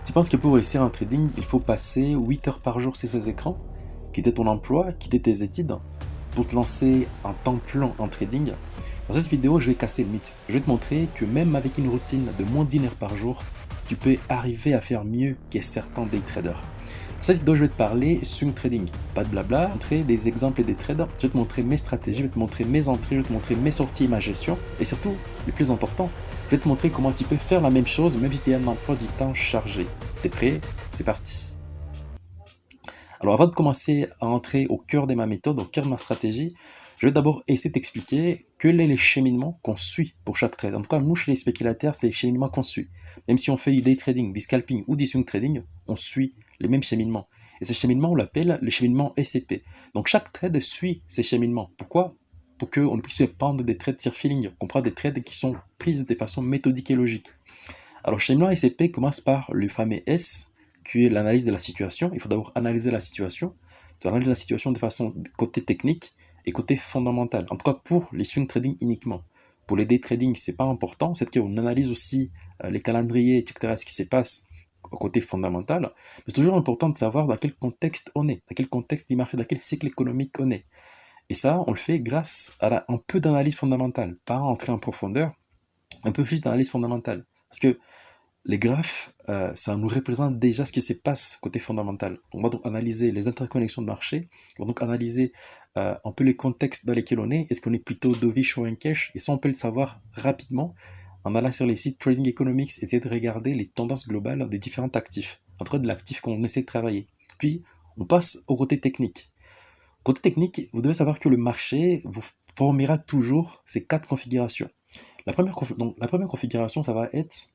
Tu penses que pour réussir en trading, il faut passer 8 heures par jour sur ces écrans, quitter ton emploi, quitter tes études, pour te lancer en temps plein en trading? Dans cette vidéo, je vais casser le mythe. Je vais te montrer que même avec une routine de moins d'1 heure par jour, tu peux arriver à faire mieux que certains day traders. Dans cette vidéo, je vais te parler swing trading. Pas de blabla, je vais te montrer des exemples des trades, je vais te montrer mes stratégies, je vais te montrer mes entrées, je vais te montrer mes sorties et ma gestion. Et surtout, le plus important, je vais te montrer comment tu peux faire la même chose même si tu as un emploi du temps chargé. T'es prêt? C'est parti. Alors avant de commencer à entrer au cœur de ma méthode, au cœur de ma stratégie, je vais d'abord essayer de t'expliquer quels sont les cheminements qu'on suit pour chaque trade. En tout cas, nous, chez les spéculateurs, c'est les cheminements qu'on suit. Même si on fait du day trading, du scalping ou du swing trading, on suit les mêmes cheminements. Et ces cheminements, on l'appelle le cheminement SCP. Donc chaque trade suit ces cheminements. Pourquoi? Pour qu'on puisse prendre des trades sur feeling, qu'on prend des trades qui sont prises de façon méthodique et logique. Alors, le cheminement SCP commence par le fameux S, qui est l'analyse de la situation. Il faut d'abord analyser la situation. Tu analyses la situation de façon côté technique et côté fondamental. En tout cas, pour les swing trading uniquement. Pour les day trading, c'est pas important. C'est qu'on analyse aussi les calendriers, etc., ce qui se passe au côté fondamental. Mais c'est toujours important de savoir dans quel contexte on est, dans quel contexte du marché, dans quel cycle économique on est. Et ça, on le fait grâce à un peu d'analyse fondamentale, pas entrer en profondeur, un peu juste d'analyse fondamentale. Parce que les graphes, ça nous représente déjà ce qui se passe côté fondamental. On va donc analyser les interconnexions de marché, on va donc analyser un peu les contextes dans lesquels on est. Est-ce qu'on est plutôt dovish ou en cash? Et ça, on peut le savoir rapidement en allant sur les sites Trading Economics et essayer de regarder les tendances globales des différents actifs, en tout cas de l'actif qu'on essaie de travailler. Puis, on passe au côté technique. Côté technique, vous devez savoir que le marché vous formera toujours ces 4 configurations. La première configuration, ça va être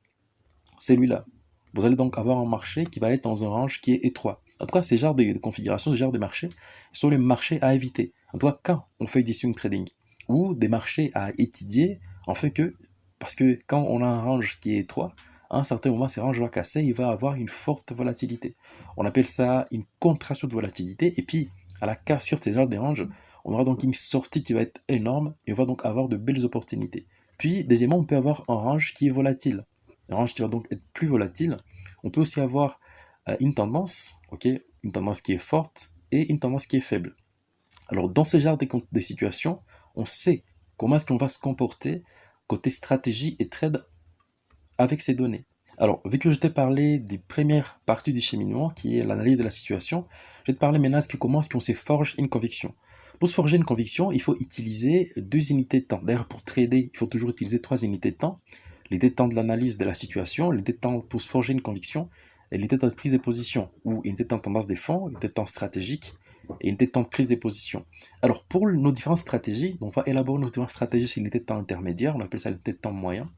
celui-là. Vous allez donc avoir un marché qui va être dans un range qui est étroit. En tout cas, ces genres de configurations, ces genres de marchés sont les marchés à éviter. En tout cas, quand on fait du swing trading ou des marchés à étudier, enfin parce que quand on a un range qui est étroit, à un certain moment, ce range va casser, il va avoir une forte volatilité. On appelle ça une contraction de volatilité. Et puis, à la cassure de ces genres de ranges, on aura donc une sortie qui va être énorme et on va donc avoir de belles opportunités. Puis, deuxièmement, on peut avoir un range qui est volatile. Un range qui va donc être plus volatile. On peut aussi avoir une tendance, ok, une tendance qui est forte et une tendance qui est faible. Alors, dans ce genre de situations, on sait comment est-ce qu'on va se comporter côté stratégie et trade avec ces données. Alors, vu que je t'ai parlé des premières parties du cheminement, qui est l'analyse de la situation, je vais te parler maintenant de comment est-ce qu'on se forge une conviction. Pour se forger une conviction, il faut utiliser 2 unités de temps. D'ailleurs, pour trader, il faut toujours utiliser 3 unités de temps. L'unité de temps de l'analyse de la situation, l'unité de temps pour se forger une conviction, et l'unité de temps de prise de position, ou unité de temps de tendance des fonds, l'unité de temps stratégique, et unité de temps de prise de position. Alors, pour nos différentes stratégies, on va élaborer nos différentes stratégies sur une unité de temps intermédiaire, on appelle ça l'unité de temps moyen.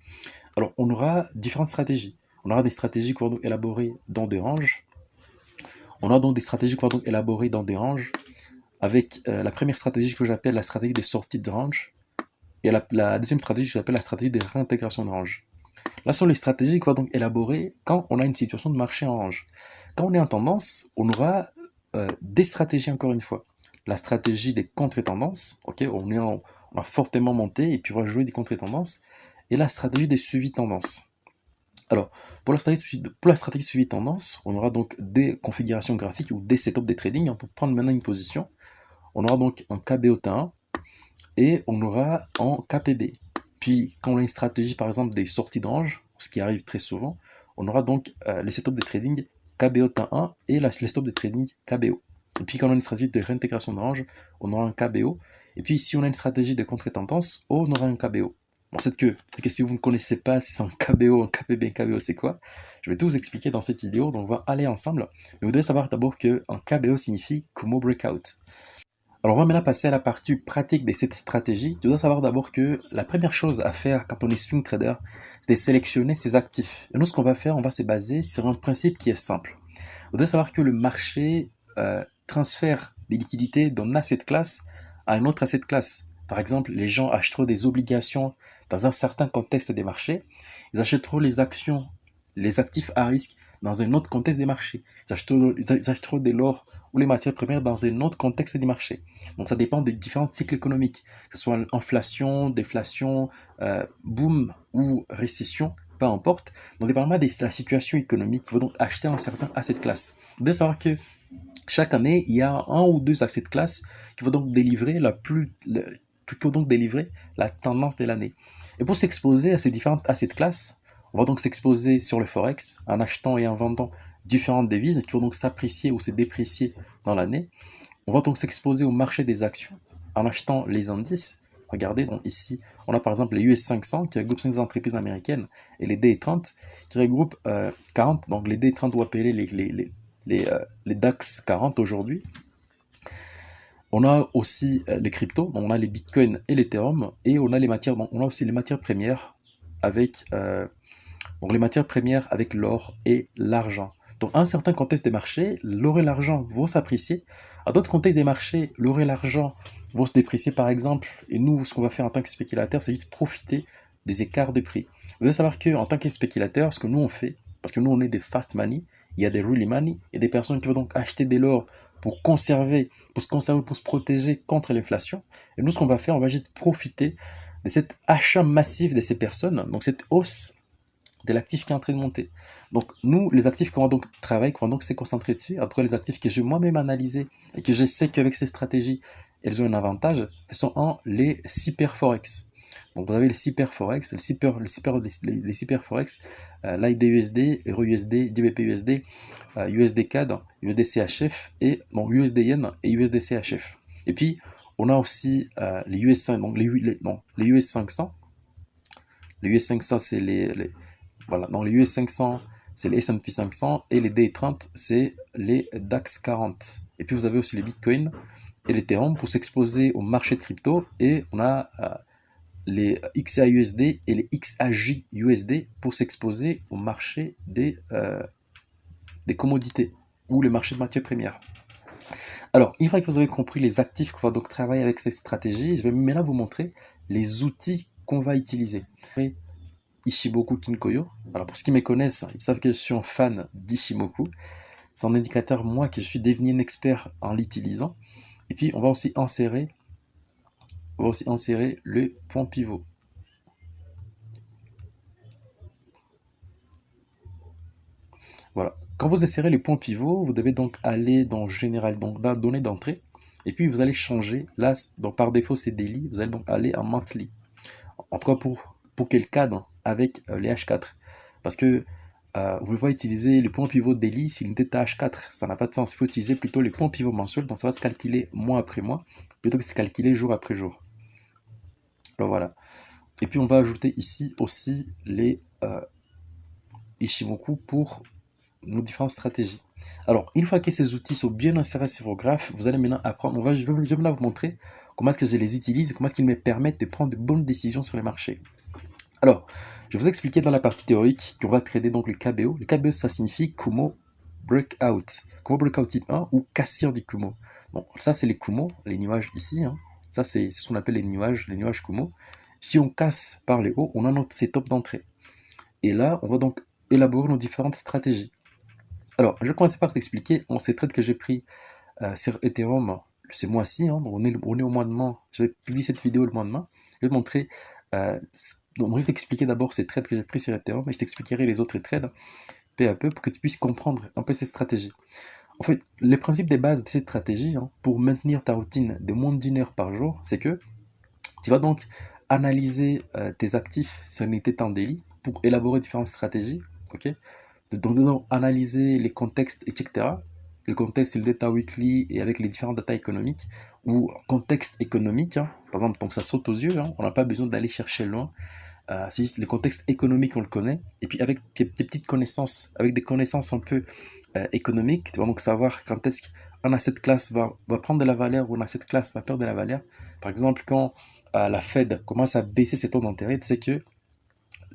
Alors, on aura différentes stratégies. On aura des stratégies qu'on va donc élaborer dans des ranges. On aura donc des stratégies qu'on va donc élaborer dans des ranges avec la première stratégie que j'appelle la stratégie des sorties de range et la deuxième stratégie que j'appelle la stratégie de réintégration de range. Là sont les stratégies qu'on va donc élaborer quand on a une situation de marché en range. Quand on est en tendance, on aura des stratégies encore une fois. La stratégie des contre-tendances, ok, on a fortement monté et puis on va jouer des contre-tendances, et la stratégie des suivis tendances. Alors, pour la stratégie suivi tendance, on aura donc des configurations graphiques ou des setups de trading. Pour prendre maintenant une position, on aura donc un KBOT1 et on aura un KPB. Puis, quand on a une stratégie, par exemple, des sorties de range, ce qui arrive très souvent, on aura donc les setups de trading KBOT1 et les setups de trading KBO. Et puis, quand on a une stratégie de réintégration de range, on aura un KBO. Et puis, si on a une stratégie de contre-tendance, on aura un KBO. Bon, c'est que si vous ne connaissez pas si c'est un KBO, un KPB, un KBO, c'est quoi? Je vais tout vous expliquer dans cette vidéo, donc on va aller ensemble. Mais vous devez savoir d'abord qu'un KBO signifie Kumo Breakout. Alors on va maintenant passer à la partie pratique de cette stratégie. Tu dois savoir d'abord que la première chose à faire quand on est swing trader, c'est de sélectionner ses actifs. Et nous, ce qu'on va faire, on va se baser sur un principe qui est simple. Vous devez savoir que le marché transfère des liquidités d'un asset class à un autre asset class. Par exemple, les gens achèteront des obligations dans un certain contexte des marchés. Ils achèteront les actions, les actifs à risque dans un autre contexte des marchés. Ils achèteront de l'or ou les matières premières dans un autre contexte des marchés. Donc ça dépend des différents cycles économiques, que ce soit inflation, déflation, boom ou récession. peu importe, donc dépendamment de la situation économique, il faut donc acheter un certain asset class. Vous devez savoir que chaque année, il y a un ou deux asset class qui vont donc délivrer qui vont donc délivrer la tendance de l'année. Et pour s'exposer à ces différentes asset classes, on va donc s'exposer sur le forex en achetant et en vendant différentes devises qui vont donc s'apprécier ou se déprécier dans l'année. On va donc s'exposer au marché des actions en achetant les indices. Regardez, donc ici, on a par exemple les US 500 qui regroupent 5 entreprises américaines et les D30 qui regroupent 40. Donc les D30 ou appeler les DAX 40 aujourd'hui. On a aussi les cryptos, donc on a les bitcoins et l'Ethereum, et on a les matières, donc on a aussi les matières premières avec l'or et l'argent. Donc, à un certain contexte des marchés, l'or et l'argent vont s'apprécier. À d'autres contextes des marchés, l'or et l'argent vont se déprécier, par exemple. Et nous, ce qu'on va faire en tant que spéculateur, c'est juste profiter des écarts de prix. Vous devez savoir qu'en tant que spéculateur, ce que nous on fait, parce que nous on est des fast money, il y a des really money, il y a des personnes qui vont donc acheter de l'or pour se protéger contre l'inflation. Et nous, ce qu'on va faire, on va juste profiter de cet achat massif de ces personnes, donc cette hausse de l'actif qui est en train de monter. Donc nous, les actifs qu'on va donc travailler, qu'on va donc se concentrer dessus, entre les actifs que j'ai moi-même analysés et que je sais qu'avec ces stratégies, elles ont un avantage, elles sont les super forex. Donc vous avez les super forex, les super forex, l'IDUSD, EURUSD, GBPUSD, USD CAD, USD CHF et donc USD Yen et USD CHF. Et puis on a aussi les US 5, donc les US 500. Les US 500 c'est voilà, donc les US 500, c'est les S&P 500 et les D30, c'est les DAX 40. Et puis vous avez aussi les bitcoins et l'Ethereum pour s'exposer au marché de crypto. Et on a les XAUSD et les XAJUSD pour s'exposer au marché des commodités ou le marché de matières premières. Alors, une fois que vous avez compris les actifs qu'on va donc travailler avec ces stratégies, je vais maintenant vous montrer les outils qu'on va utiliser. Ishimoku Kinkoyo. Alors pour ceux qui me connaissent, ils savent que je suis un fan d'Ishimoku. C'est un indicateur, moi, que je suis devenu un expert en l'utilisant. Et puis on va aussi insérer le point pivot. Voilà. Quand vous insérez les points pivots, vous devez donc aller dans Général, donc dans Données d'entrée. Et puis vous allez changer. Là, donc par défaut, c'est Daily. Vous allez donc aller en Monthly. En tout cas, pour quel cadre avec les H4. Parce que vous pouvez pas utiliser les points pivots daily s'il n'était à H4. Ça n'a pas de sens. Il faut utiliser plutôt les points pivots mensuels. Donc ça va se calculer mois après mois, plutôt que de se calculer jour après jour. Alors voilà. Et puis on va ajouter ici aussi les Ishimoku pour nos différentes stratégies. Alors, une fois que ces outils sont bien insérés sur vos graphes, vous allez maintenant apprendre. Je vais maintenant vous montrer comment est-ce que je les utilise et comment est-ce qu'ils me permettent de prendre de bonnes décisions sur les marchés. Alors, je vais vous expliquer dans la partie théorique qu'on va trader donc le KBO. Le KBO, ça signifie Kumo Breakout. Kumo Breakout type 1 ou cassure du Kumo. Donc, ça, c'est les Kumo, les nuages ici. Hein. Ça, c'est ce qu'on appelle les nuages Kumo. Si on casse par les hauts, on a notre setup d'entrée. Et là, on va donc élaborer nos différentes stratégies. Alors, je vais commencer par t'expliquer ces trades que j'ai pris sur Ethereum ce mois-ci. Hein, on est au mois de mai. Je vais publier cette vidéo le mois de mai. Je vais te montrer. Donc, je vais t'expliquer d'abord ces trades que j'ai pris sur Ethereum et je t'expliquerai les autres trades peu à peu pour que tu puisses comprendre un peu ces stratégies. En fait, les principes des bases de cette stratégie, hein, pour maintenir ta routine de moins d'1 heure par jour, c'est que tu vas donc analyser tes actifs sur une unité temps daily pour élaborer différentes stratégies. Ok, donc analyser les contextes, etc. Le contexte, c'est le data weekly et avec les différentes data économiques ou contexte économique. Hein. Par exemple, donc ça saute aux yeux, hein. On n'a pas besoin d'aller chercher loin. C'est juste le contexte économique, on le connaît. Et puis avec des petites connaissances, avec des connaissances un peu économiques, tu vas donc savoir quand est-ce qu'un asset class va prendre de la valeur ou un asset class va perdre de la valeur. Par exemple, quand la Fed commence à baisser ses taux d'intérêt, tu sais que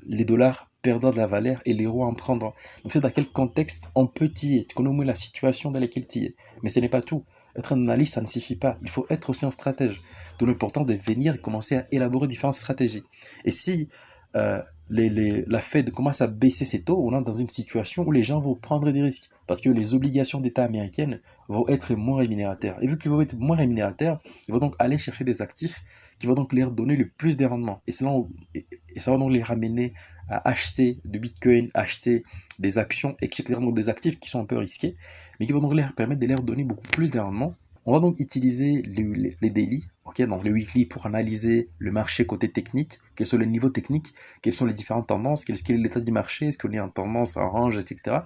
les dollars perdront de la valeur et l'euro en prendra. Donc c'est dans quel contexte on peut y être. Tu connais au moins la situation dans laquelle tu es. Mais ce n'est pas tout. Être un analyste, ça ne suffit pas. Il faut être aussi un stratège. D'où l'important de venir et commencer à élaborer différentes stratégies. Et si la Fed commence à baisser ses taux, on est dans une situation où les gens vont prendre des risques. parce que les obligations d'État américaines vont être moins rémunérateurs. Et vu qu'ils vont être moins rémunérateurs, ils vont donc aller chercher des actifs qui vont donc leur donner le plus de rendement. Et ça va donc les ramener à acheter du Bitcoin, acheter des actions, etc. Donc des actifs qui sont un peu risqués, mais qui vont donc leur permettre de leur donner beaucoup plus de rendement. On va donc utiliser les daily, okay, donc le weekly pour analyser le marché côté technique, quels sont les niveaux techniques, quelles sont les différentes tendances, quel est l'état du marché, est-ce qu'on est en tendance, en range, etc.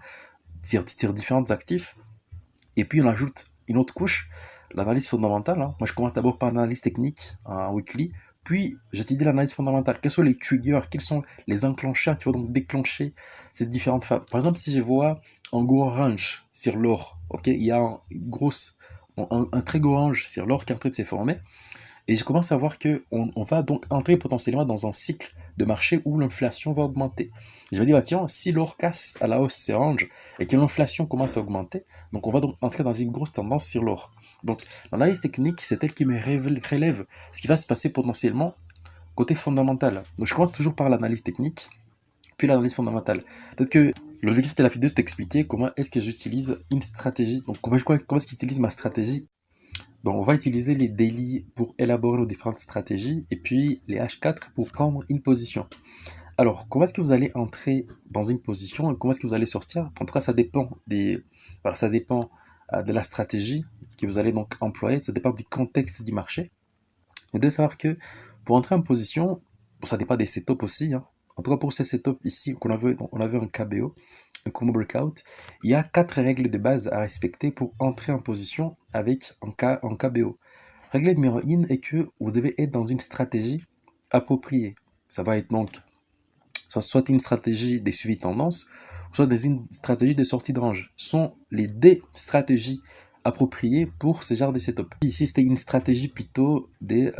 Sur différents actifs. Et puis on ajoute une autre couche, l'analyse fondamentale. Moi je commence d'abord par l'analyse technique en weekly, puis j'étudie l'analyse fondamentale. Quels sont les triggers, quels sont les enclencheurs qui vont donc déclencher ces différentes phases. Par exemple, si je vois un gros range sur l'or, ok, il y a un très gros range sur l'or qui est en train de se former, et je commence à voir qu'on va donc entrer potentiellement dans un cycle de marché où l'inflation va augmenter. Je me dis, bah tiens, si l'or casse à la hausse ses ranges et que l'inflation commence à augmenter, donc on va donc entrer dans une grosse tendance sur l'or. Donc l'analyse technique, c'est elle qui me relève ce qui va se passer potentiellement côté fondamental. Donc je commence toujours par l'analyse technique, puis l'analyse fondamentale. Peut-être que l'objectif de la vidéo, c'est d'expliquer comment est-ce que j'utilise une stratégie, donc comment est-ce que j'utilise ma stratégie. Donc on va utiliser les daily pour élaborer nos différentes stratégies et puis les H4 pour prendre une position. Alors, comment est-ce que vous allez entrer dans une position et comment est-ce que vous allez sortir? En tout cas, ça dépend ça dépend de la stratégie que vous allez donc employer, ça dépend du contexte du marché. Vous devez savoir que pour entrer en position, ça dépend des setups aussi. En tout cas, pour ces setups ici, on avait un KBO, un combo breakout. Il y a 4 règles de base à respecter pour entrer en position avec un KBO. Règle numéro 1 est que vous devez être dans une stratégie appropriée. Ça va être donc soit une stratégie des suivis de tendance, soit une stratégie de sortie de range. Ce sont les deux stratégies appropriées pour ce genre de setup. Ici, c'était une stratégie plutôt des...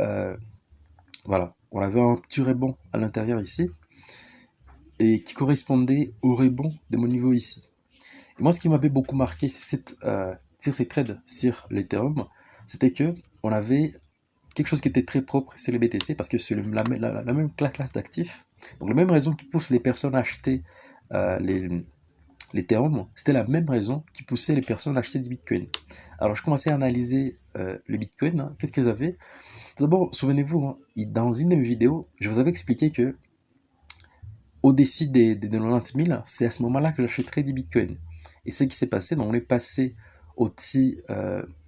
voilà, on avait un petit rebond à l'intérieur ici, et qui correspondait au rebond de mon niveau ici. Et moi, ce qui m'avait beaucoup marqué sur ces trades sur l'Ethereum, c'était que on avait quelque chose qui était très propre, c'est le BTC, parce que c'est la même classe d'actifs. Donc la même raison qui pousse les personnes à acheter l'Ethereum, c'était la même raison qui poussait les personnes à acheter du Bitcoin. Alors je commençais à analyser le Bitcoin. Qu'est-ce que j'avais? Tout d'abord, souvenez-vous, dans une de mes vidéos, je vous avais expliqué que au-dessus des 90 000, c'est à ce moment-là que j'achèterais du Bitcoin. Et ce qui s'est passé, donc on est passé au-dessus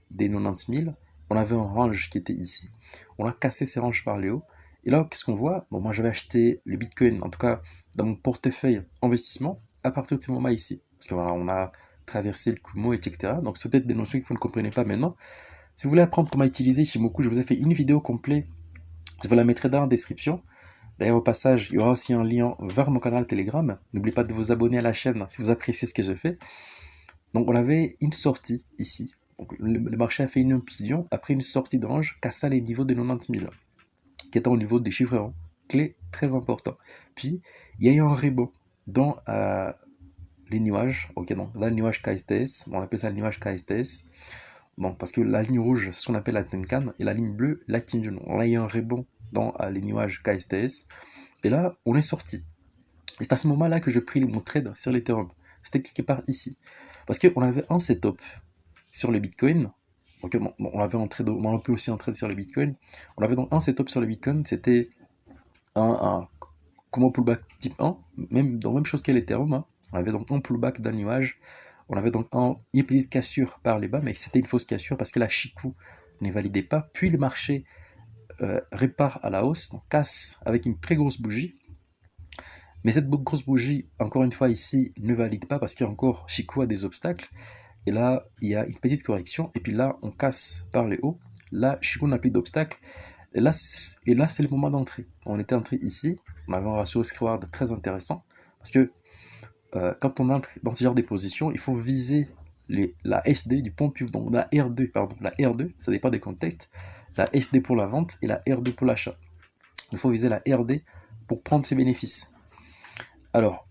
des 90 000, on avait un range qui était ici. On a cassé ces ranges par le haut. Et là, qu'est-ce qu'on voit? Bon, moi, j'avais acheté le Bitcoin, en tout cas, dans mon portefeuille investissement, à partir de ce moment ici. Parce que voilà, on a traversé le Kumo, etc. Donc, c'est peut-être des notions que vous ne comprenez pas maintenant. Si vous voulez apprendre comment utiliser Shimoku, je vous ai fait une vidéo complète. Je vous la mettrai dans la description. D'ailleurs, au passage, il y aura aussi un lien vers mon canal Telegram. N'oubliez pas de vous abonner à la chaîne si vous appréciez ce que je fais. Donc, on avait une sortie ici. Donc, le marché a fait une impulsion après une sortie de range, cassa les niveaux de 90 000, qui était au niveau des chiffres ronds. Clé très important. Puis, il y a eu un rebond dans les nuages. Ok, donc là, le nuage KSTS, on appelle ça le nuage KSTS. Bon, parce que la ligne rouge, c'est ce qu'on appelle la Tenkan, et la ligne bleue, la Kinjun. Là, il y a un rebond dans les nuages KSTS. Et là, on est sorti. Et c'est à ce moment-là que je pris mon trade sur l'Ethereum. C'était quelque part ici. Parce qu'on avait un setup sur le Bitcoin. Donc, on avait un trade, on a aussi un trade sur le Bitcoin. On avait donc un setup sur le Bitcoin. C'était un Kumo pullback type 1. Même chose que l'Ethereum. On avait donc un pullback d'un nuage. On avait donc une petite cassure par les bas, mais c'était une fausse cassure parce que la Chikou ne validait pas. Puis le marché répare à la hausse, donc casse avec une très grosse bougie. Mais cette grosse bougie, encore une fois ici, ne valide pas parce qu'encore Chikou a des obstacles. Et là, il y a une petite correction. Et puis là, on casse par les hauts. Là, Chikou n'a plus d'obstacles. Et là, c'est le moment d'entrée. On était entré ici. On avait un ratio risk-reward très intéressant. Parce que quand on entre dans ce genre de positions, il faut viser la SD du pont pivot, donc la R2, ça dépend des contextes, la SD pour la vente et la R2 pour l'achat. Il faut viser la RD pour prendre ses bénéfices. Alors,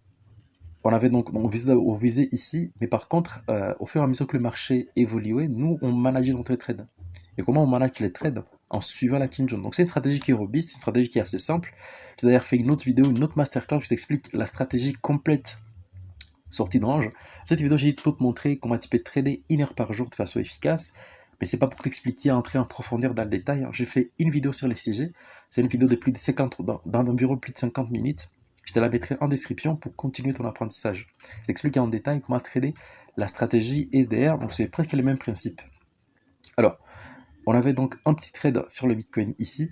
on visait ici, mais par contre, au fur et à mesure que le marché évoluait, nous, on manageait notre trade. Et comment on manage les trades? En suivant la Kinjun. Donc c'est une stratégie qui est robuste, une stratégie qui est assez simple. J'ai d'ailleurs fait une autre vidéo, une autre masterclass où je t'explique la stratégie complète sortie de range. Dans cette vidéo, j'ai dit pour te montrer comment tu peux trader 1 heure par jour de façon efficace. Mais c'est pas pour t'expliquer, entrer en profondeur dans le détail. J'ai fait une vidéo sur les CG. C'est une vidéo de plus de 50, d'environ plus de 50 minutes. Je te la mettrai en description pour continuer ton apprentissage. Je t'explique en détail comment trader la stratégie SDR. Donc c'est presque le même principe. Alors, on avait donc un petit trade sur le Bitcoin ici.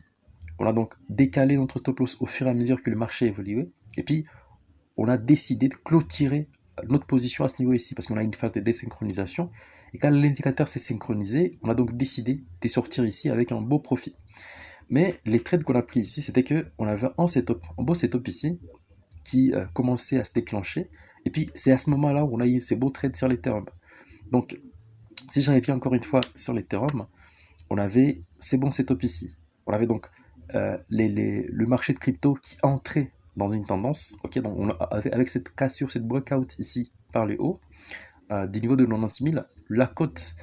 On a donc décalé notre stop loss au fur et à mesure que le marché évoluait. Et puis, on a décidé de clôturer notre position à ce niveau ici parce qu'on a une phase de désynchronisation. Et quand l'indicateur s'est synchronisé, on a donc décidé de sortir ici avec un beau profit. Mais les trades qu'on a pris ici, c'était qu'on avait un beau setup ici qui commençait à se déclencher. Et puis, c'est à ce moment-là où on a eu ces beaux trades sur l'Ethereum. Donc, si je reviens encore une fois sur l'Ethereum, on avait ces bons setups ici. On avait donc le marché de crypto qui entrait dans une tendance, ok, donc avec cette cassure, cette breakout ici par le haut, des niveaux de 90 000, la cote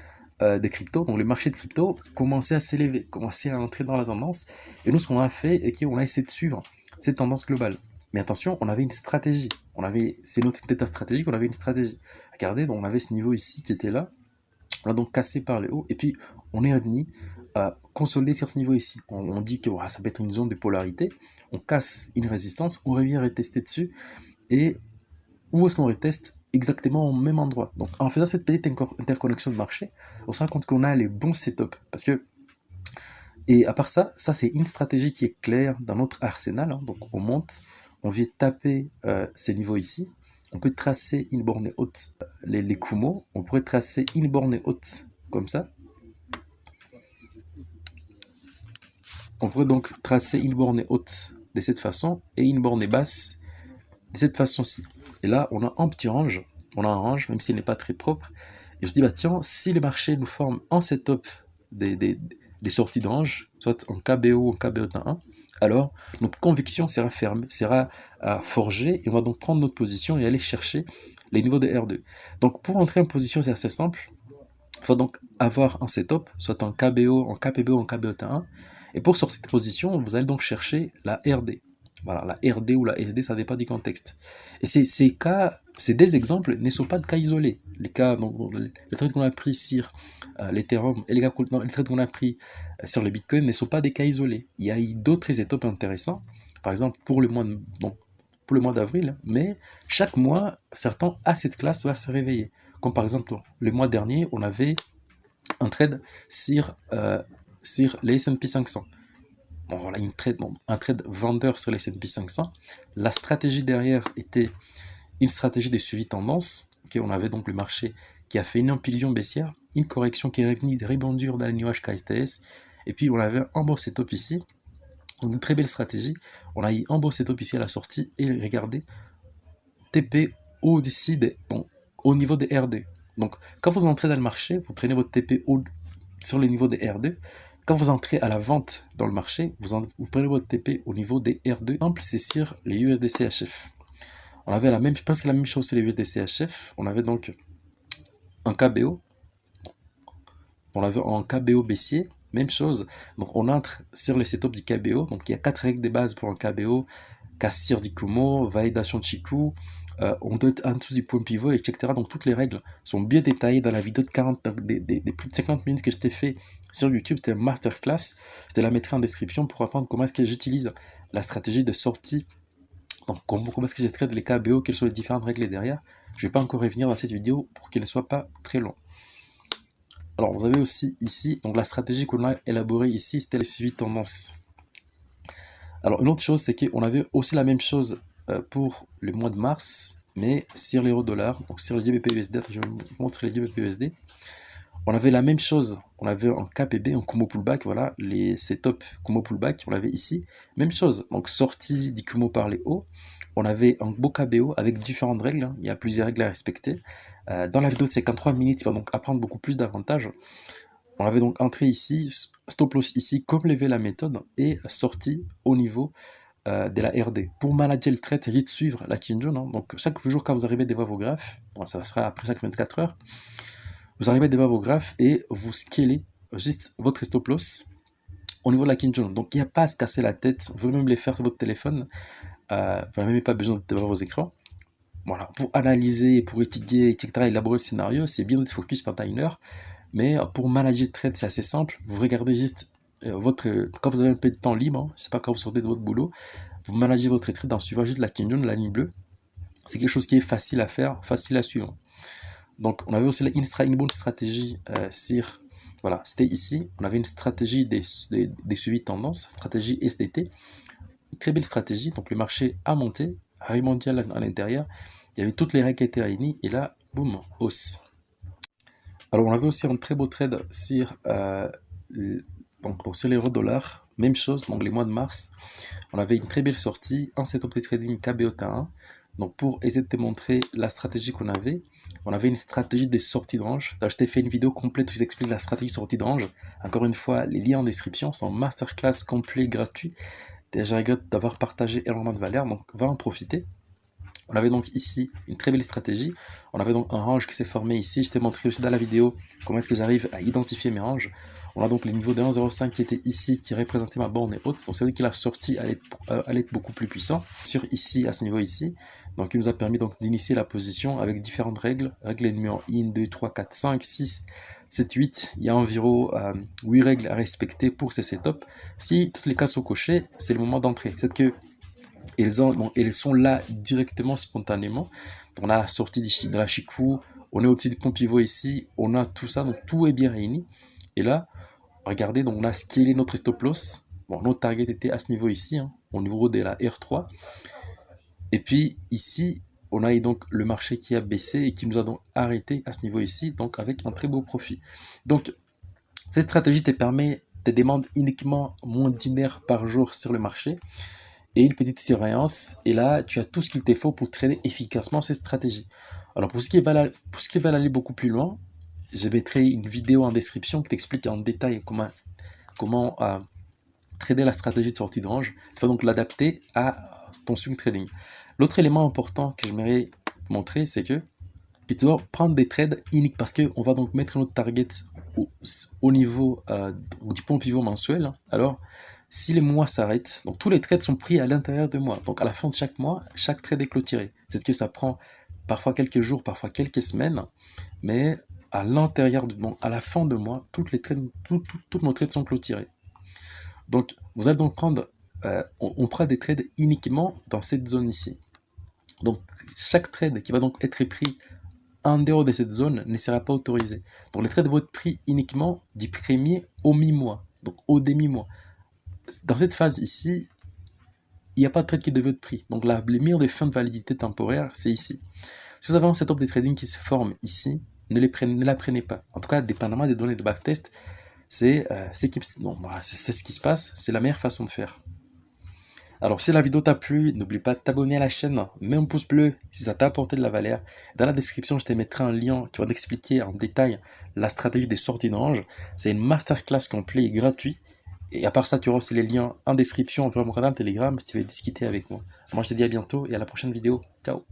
des cryptos, donc le marché de crypto commençait à s'élever, commençait à entrer dans la tendance, et nous ce qu'on a fait, on a essayé de suivre cette tendance globale. Mais attention, on avait une stratégie, c'est notre état stratégique, on avait une stratégie. Regardez, donc on avait ce niveau ici qui était là, on a donc cassé par le haut, et puis on est revenu consolider sur ce niveau ici. On dit que ça peut être une zone de polarité, on casse une résistance, on revient retester dessus, et où est-ce qu'on reteste? Exactement au même endroit. Donc en faisant cette petite interconnexion de marché, on se rend compte qu'on a les bons setups. Parce que, et à part ça, c'est une stratégie qui est claire dans notre arsenal. Donc on monte, on vient taper ces niveaux ici, on peut tracer une borne haute, les Kumo, on pourrait tracer une borne haute comme ça. On pourrait donc tracer une borne haute de cette façon et une borne basse de cette façon-ci. Et là, on a un petit range, on a un range, même s'il n'est pas très propre. Et je me dis, bah tiens, si le marché nous forme en setup des sorties de range, soit en KBO ou en KBO1, alors notre conviction sera fermée, sera forgée, et on va donc prendre notre position et aller chercher les niveaux de R2. Donc pour entrer en position, c'est assez simple. Il faut donc avoir un setup, soit en KBO, en KPBO, en KBO1, et pour sortir de position, vous allez donc chercher la RD. Voilà, la RD ou la SD, ça dépend du contexte. Et ces deux exemples ne sont pas de cas isolés. Les trades qu'on a pris sur l'Ethereum et les trades qu'on a pris sur le Bitcoin ne sont pas des cas isolés. Il y a eu d'autres étapes intéressants, par exemple pour le mois d'avril, mais chaque mois, certains à cette classe va se réveiller. Comme par exemple, le mois dernier, on avait un trade sur les S&P 500. Bon, voilà, un trade vendeur sur les S&P 500. La stratégie derrière était une stratégie de suivi tendance. Okay, on avait donc le marché qui a fait une impulsion baissière, une correction qui est revenue de rebondir dans les nuages KSTS, et puis on avait un beau setup ici. Donc une très belle stratégie. On a eu un beau setup ici à la sortie, et regardez, TP au-dessus au niveau des R2. Donc quand vous entrez dans le marché, vous prenez votre TP sur le niveau des R2. Quand vous entrez à la vente dans le marché, vous prenez votre TP au niveau des R2. Exemple, c'est sur les USDCHF. On avait presque la même chose sur les USDCHF. On avait donc un KBO. On avait un KBO baissier. Même chose. Donc on entre sur le setup du KBO. Donc il y a 4 règles de base pour un KBO. Cassure du Kumo, validation de Chiku, on doit être en dessous du point pivot, etc. Donc toutes les règles sont bien détaillées dans la vidéo des plus de 50 minutes que je t'ai fait sur YouTube. C'était une masterclass. Je te la mettrai en description pour apprendre comment est-ce que j'utilise la stratégie de sortie. Donc comment est-ce que je traite les KBO, quelles sont les différentes règles derrière. Je ne vais pas encore revenir dans cette vidéo pour qu'elle ne soit pas très longue. Alors vous avez aussi ici, donc la stratégie qu'on a élaborée ici, c'était le suivi tendance. Alors une autre chose, c'est qu'on avait aussi la même chose pour le mois de mars, mais sur l'euro-dollar, donc sur le GBP-USD, je vais vous montrer le GBP-USD. On avait la même chose, on avait en KPB, en Kumo pullback, voilà, les setups Kumo pullback, on l'avait ici, même chose, donc sortie du Kumo par les hauts, on avait un beau KBO avec différentes règles, il y a plusieurs règles à respecter. Dans la vidéo de 53 minutes, il va donc apprendre beaucoup plus d'avantages. On avait donc entré ici, stop loss ici, comme lever la méthode, et sorti au niveau de la RD. Pour manager le trade, il de suivre la Kinjo. Donc chaque jour quand vous arrivez devant vos graphes, bon, ça sera après chaque 24 heures, vous arrivez devant vos graphes et vous scalez juste votre stop loss au niveau de la Kinjo. Donc il n'y a pas à se casser la tête, vous pouvez même les faire sur votre téléphone, vous n'avez même pas besoin de devant vos écrans. voilà, pour analyser, pour étudier, etc., élaborer le scénario, c'est bien d'être focus pendant une heure. Mais pour manager le trade, c'est assez simple. Vous regardez juste quand vous avez un peu de temps libre, je sais pas, quand vous sortez de votre boulot, vous managez votre trade en suivant juste la Kinyon, la ligne bleue. C'est quelque chose qui est facile à faire, facile à suivre. Donc, on avait aussi une bonne stratégie sur, voilà, c'était ici, on avait une stratégie des suivis de tendance, stratégie SDT, une très belle stratégie. Donc, le marché a monté, a remonté à l'intérieur, il y avait toutes les règles qui étaient réunies, et là, boum, hausse. Alors, on avait aussi un très beau trade sur, sur l'euro-dollar, même chose, donc les mois de mars, on avait une très belle sortie, un setup de trading KBOTA1. Donc pour essayer de te montrer la stratégie qu'on avait, on avait une stratégie de sortie de range. Je t'ai fait une vidéo complète où je t'explique la stratégie de sortie de range. Encore une fois, les liens en description sont masterclass complet, gratuit. Déjà, regrette d'avoir partagé énormément de valeur, donc va en profiter. On avait donc ici une très belle stratégie. On avait donc un range qui s'est formé ici. Je t'ai montré aussi dans la vidéo comment est-ce que j'arrive à identifier mes ranges. On a donc le niveau de 1,05 qui était ici, qui représentait ma borne haute. Donc c'est vrai qu'il a sorti allait être beaucoup plus puissant. Sur ici, à ce niveau ici. Donc il nous a permis donc d'initier la position avec différentes règles. Règle numéro 1, 2, 3, 4, 5, 6, 7, 8. Il y a environ 8 règles à respecter pour ces setups. Si toutes les cases sont cochées, c'est le moment d'entrer. C'est que elles sont là directement, spontanément. Donc on a la sortie de la Chikou, on est au-dessus du pont pivot ici, on a tout ça, donc tout est bien réuni. Et là, regardez, donc on a scalé notre stop loss. Bon, notre target était à ce niveau ici, au niveau de la R3. Et puis ici, on a donc le marché qui a baissé et qui nous a donc arrêté à ce niveau ici, donc avec un très beau profit. Donc, cette stratégie te demande uniquement moins d'1 heure par jour sur le marché et une petite surveillance. Et là, tu as tout ce qu'il te faut pour trader efficacement cette stratégie. Alors, pour ce qui va aller beaucoup plus loin, je mettrai une vidéo en description qui t'explique en détail comment trader la stratégie de sortie de range. Tu vas donc l'adapter à ton swing trading. L'autre élément important que j'aimerais montrer, c'est que tu dois prendre des trades uniques parce qu'on va donc mettre notre target au niveau du pont pivot mensuel. Alors, si les mois s'arrêtent, donc tous les trades sont pris à l'intérieur de mois. Donc à la fin de chaque mois, chaque trade est clôturé. C'est que ça prend parfois quelques jours, parfois quelques semaines, mais à l'intérieur à la fin de mois, toutes nos trades sont clôturés. Donc vous allez donc prendre, on prend des trades uniquement dans cette zone ici. Donc chaque trade qui va donc être pris en dehors de cette zone ne sera pas autorisé. Donc les trades vont être pris uniquement du premier au mi-mois, donc au demi-mois. Dans cette phase ici, il n'y a pas de trade qui devait être pris. Donc la limite de fin de validité temporaire, c'est ici. Si vous avez un setup de trading qui se forme ici, ne la prenez pas. En tout cas, dépendamment des données de backtest, c'est ce qui se passe, c'est la meilleure façon de faire. Alors si la vidéo t'a plu, n'oublie pas de t'abonner à la chaîne, mets un pouce bleu si ça t'a apporté de la valeur. Dans la description, je te mettrai un lien qui va t'expliquer en détail la stratégie des sorties de range. C'est une masterclass complet et gratuit. Et à part ça, tu auras aussi les liens en description vers mon canal Telegram si tu veux discuter avec moi. Moi, je te dis à bientôt et à la prochaine vidéo. Ciao.